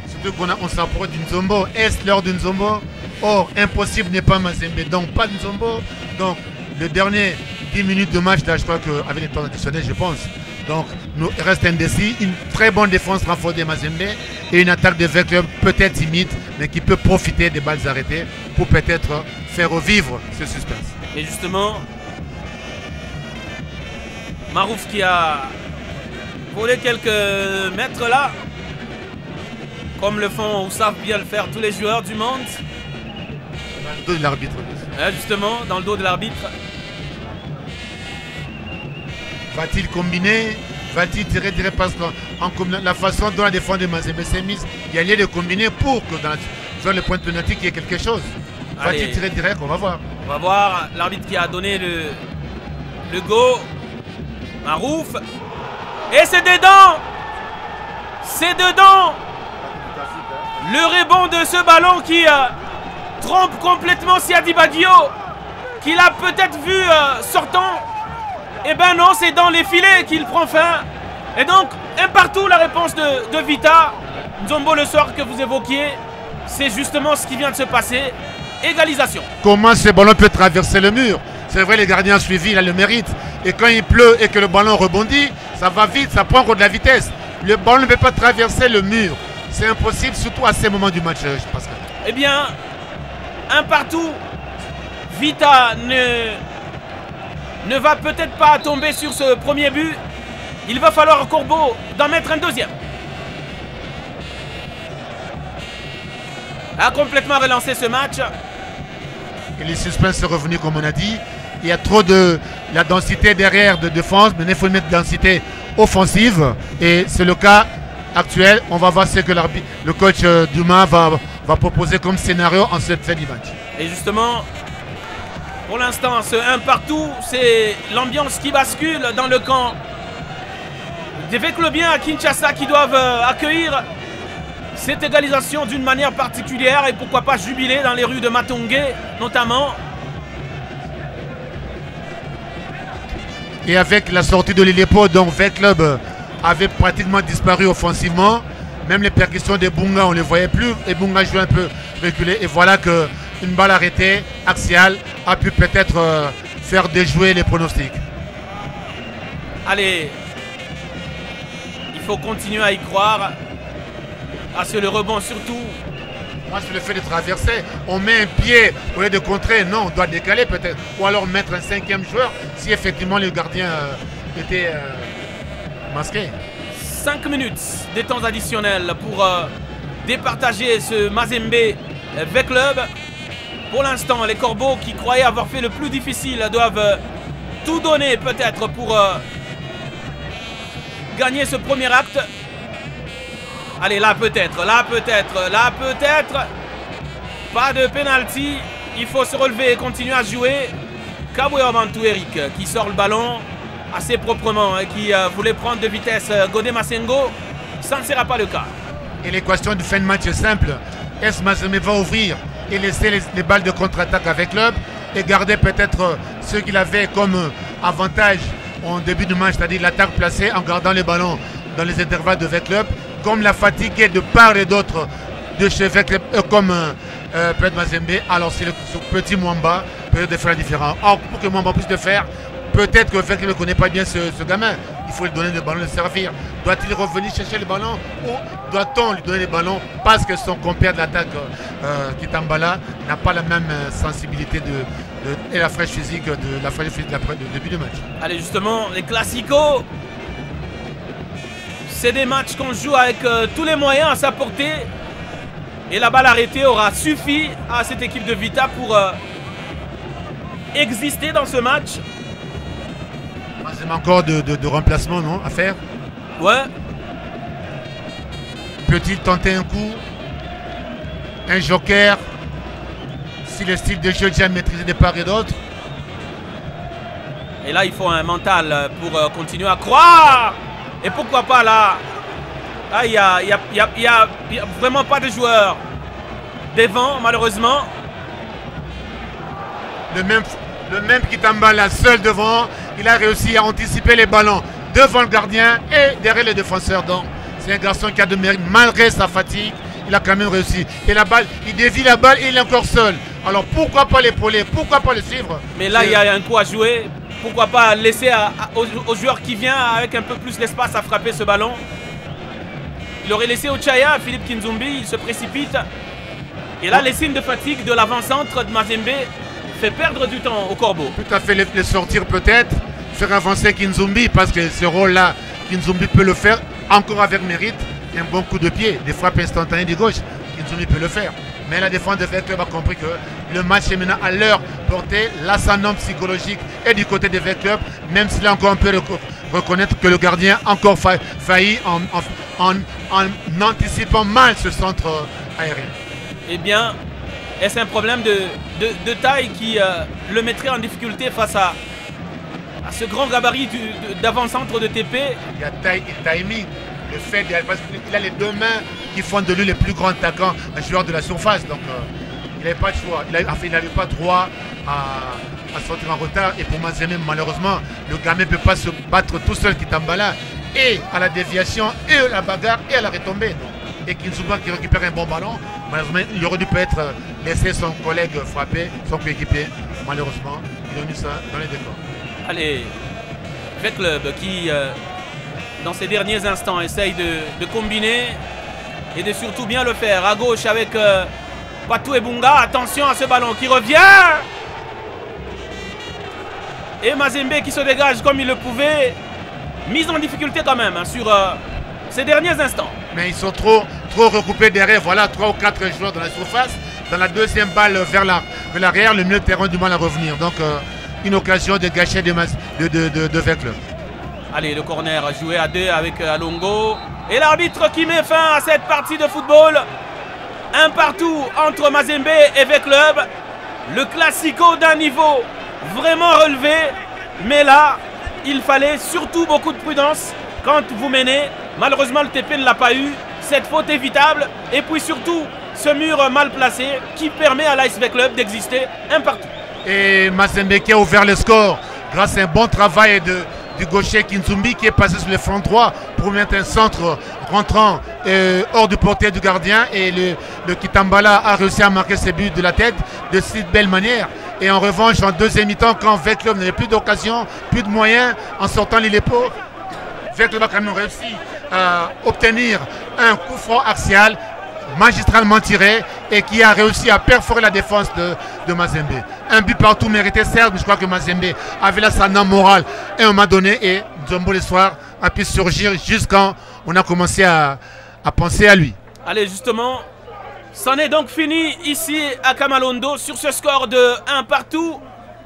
Surtout qu'on s'approche d'une Nzombo. Est-ce l'heure d'une Nzombo? Or, impossible n'est pas Mazembe, donc pas de Nzombo. Donc, le dernier 10 minutes de match, là, je crois qu'avec les temps additionnels, je pense. Donc, nous reste indécis. Une très bonne défense renforcée de Mazembe et une attaque de Vecteur peut-être timide, mais qui peut profiter des balles arrêtées pour peut-être faire revivre ce suspense. Et justement, Marouf qui a volé quelques mètres là, comme le font ou savent bien le faire tous les joueurs du monde. Dans le dos de l'arbitre. Justement, dans le dos de l'arbitre. Va-t-il combiner? Va-t-il tirer direct? Parce que la façon dont la défense de Mazembe s'est mise, il y a lieu de combiner pour que dans le point de pénalty, il y ait quelque chose. Va-t-il tirer direct? On va voir. On va voir l'arbitre qui a donné le go. Marouf. Et c'est dedans! C'est dedans! Le rebond de ce ballon qui trompe complètement Siadi Badio, qu'il a peut-être vu sortant. Eh ben non, c'est dans les filets qu'il prend fin. Et donc, un partout la réponse de Vita. Nzombo, le sort que vous évoquiez, c'est justement ce qui vient de se passer. Égalisation. Comment ce ballon peut traverser le mur? C'est vrai, les gardiens suivis, il a le mérite. Et quand il pleut et que le ballon rebondit, ça va vite, ça prend encore de la vitesse. Le ballon ne peut pas traverser le mur. C'est impossible, surtout à ces moments du match, Pascal. Eh bien, un partout. Vita ne va peut-être pas tomber sur ce premier but. Il va falloir à Corbeau d'en mettre un deuxième. A complètement relancé ce match. Et les suspens sont revenus comme on a dit. Il y a trop de la densité derrière de défense, mais il faut mettre de densité offensive. Et c'est le cas actuel. On va voir ce que le coach Dumas va proposer comme scénario en cette fin du match. Et justement, Pour l'instant, ce 1 partout, c'est l'ambiance qui bascule dans le camp des Véclobiens à Kinshasa qui doivent accueillir cette égalisation d'une manière particulière et pourquoi pas jubiler dans les rues de Matongé notamment. Et avec la sortie de l'Ilépo, donc Véclub avait pratiquement disparu offensivement. Même les percussions de Bunga, on ne les voyait plus. Et Bunga jouait un peu reculé. Et voilà qu'une balle arrêtée, axiale, a pu peut-être faire déjouer les pronostics. Allez, il faut continuer à y croire. Ah, c'est le rebond surtout. Moi, c'est le fait de traverser. On met un pied au lieu de contrer. Non, on doit décaler peut-être. Ou alors mettre un 5e joueur si effectivement le gardien était masqué. 5 minutes de temps additionnels pour départager ce Mazembe Véclub. Pour l'instant, les Corbeaux qui croyaient avoir fait le plus difficile doivent tout donner peut-être pour gagner ce premier acte. Allez, là peut-être, là peut-être, là peut-être. Pas de penalty. Il faut se relever et continuer à jouer. Kabouya Mantou Eric qui sort le ballon assez proprement et qui voulait prendre de vitesse Godé Masengo. Ça ne sera pas le cas. Et l'équation de fin de match est simple. Est-ce que Mazembe va ouvrir et laisser les balles de contre-attaque avec Club et garder peut-être ce qu'il avait comme avantage en début de match, c'est-à-dire l'attaque placée en gardant les ballons dans les intervalles de Véclub, comme la fatigue est de part et d'autre de chez Véclub, comme peut-être Mazembe, alors c'est le petit Mwamba peut de faire la différence. Or, pour que Mwamba puisse le faire, peut-être que Véclub ne connaît pas bien ce gamin. Il faut lui donner le ballon, le servir. Doit-il revenir chercher le ballon ou doit-on lui donner le ballon parce que son compère de l'attaque, Kitambala, n'a pas la même sensibilité et la fraîche physique de début de match. Allez, justement, les classicos, c'est des matchs qu'on joue avec tous les moyens à sa portée. Et la balle arrêtée aura suffi à cette équipe de Vita pour exister dans ce match. C'est encore de remplacement, non, à faire? Ouais. Peut-il tenter un coup? Un joker? Si le style de jeu est déjà maîtrisé de part et d'autre. Et là, il faut un mental pour continuer à croire. Et pourquoi pas là? Là, il n'y a vraiment pas de joueurs devant, malheureusement. Le même Kitambala seul devant. Il a réussi à anticiper les ballons devant le gardien et derrière les défenseurs. Donc, c'est un garçon qui a de mérite. Malgré sa fatigue, il a quand même réussi. Et la balle, il dévie la balle et il est encore seul. Alors, pourquoi pas l'épauler? Pourquoi pas le suivre? Mais là, il y a un coup à jouer. Pourquoi pas laisser aux joueurs qui viennent avec un peu plus d'espace à frapper ce ballon. Il aurait laissé au Chaya, Philippe Kinzumbi, il se précipite. Et là, les signes de fatigue de l'avant-centre de Mazembe fait perdre du temps au Corbeau. Tout à fait, les sortir peut-être, faire avancer Kinzumbi, parce que ce rôle-là, Kinzumbi peut le faire encore avec mérite. Et un bon coup de pied, des frappes instantanées de gauche, Kinzumbi peut le faire. Mais la défense de Véclub a compris que le match est maintenant à leur portée. L'ascendant psychologique est du côté de Véclub, même s'il a encore un peu reconnaître que le gardien a encore failli en anticipant mal ce centre aérien. Eh bien, est-ce un problème de taille qui le mettrait en difficulté face à ce grand gabarit d'avant-centre de TP? Il y a taille et timing. Le fait qu'il a les deux mains qui font de lui le plus grand attaquant, un joueur de la surface. Donc, il n'avait pas de choix. Il n'avait pas droit à sortir en retard. Et pour Mazembe, malheureusement, le gamin ne peut pas se battre tout seul Kitambala. Et à la déviation, et à la bagarre, et à la retombée. Donc, et Kinzuba qui récupère un bon ballon. Malheureusement, il aurait dû peut-être laisser son collègue frapper, son coéquipier. Malheureusement, il a mis ça dans les décors. Allez, Véclub qui, dans ces derniers instants, essaye de combiner et de surtout bien le faire. À gauche avec Patou et Bunga. Attention à ce ballon qui revient. Et Mazembe qui se dégage comme il le pouvait. Mise en difficulté quand même hein, sur ces derniers instants. Mais ils sont trop recoupés derrière. Voilà 3 ou 4 joueurs dans la surface. Dans la deuxième balle vers l'arrière, le milieu de terrain a du mal à revenir. Donc une occasion de gâcher de Véclub. Allez, le corner joué à 2 avec Alongo. Et l'arbitre qui met fin à cette partie de football. Un partout entre Mazembe et Véclub. Le classico d'un niveau vraiment relevé. Mais là, il fallait surtout beaucoup de prudence quand vous menez. Malheureusement, le TP ne l'a pas eu. Cette faute évitable. Et puis surtout, ce mur mal placé qui permet à l'ASV Club d'exister un partout. Et Mazembe qui a ouvert le score grâce à un bon travail du gaucher Kinzumbi qui est passé sur le front droit pour mettre un centre rentrant hors du portier du gardien. Et le Kitambala a réussi à marquer ses buts de la tête de cette belle manière. Et en revanche, en deuxième mi-temps, quand Veclub n'avait plus d'occasion, plus de moyens, en sortant l'Ilepo, Veclub a quand même réussi à obtenir un coup franc axial, magistralement tiré, et qui a réussi à perforer la défense de Mazembe. Un but partout mérité, certes, mais je crois que Mazembe avait l'ascendant moral et un moment donné, et Zombo le soir a pu surgir jusqu'à on a commencé à penser à lui. Allez, justement, c'en est donc fini ici à Kamalondo sur ce score de 1 partout.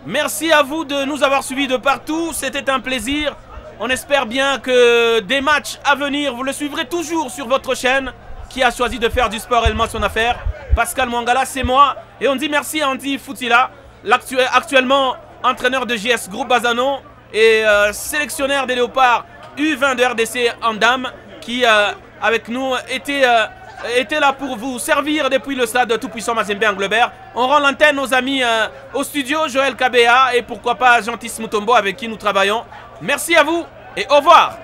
Merci à vous de nous avoir suivis de partout, c'était un plaisir. On espère bien que des matchs à venir, vous le suivrez toujours sur votre chaîne qui a choisi de faire du sport réellement son affaire. Pascal Mwangala, c'est moi. Et on dit merci à Andy Foutila, actuellement entraîneur de JS Groupe Bazano et sélectionneur des Léopards U20 de RDC en dames, qui avec nous était là pour vous servir depuis le stade tout-puissant Mazembe Anglebert. On rend l'antenne aux amis au studio, Joël Kabea et pourquoi pas Gentis Mutombo avec qui nous travaillons. Merci à vous et au revoir.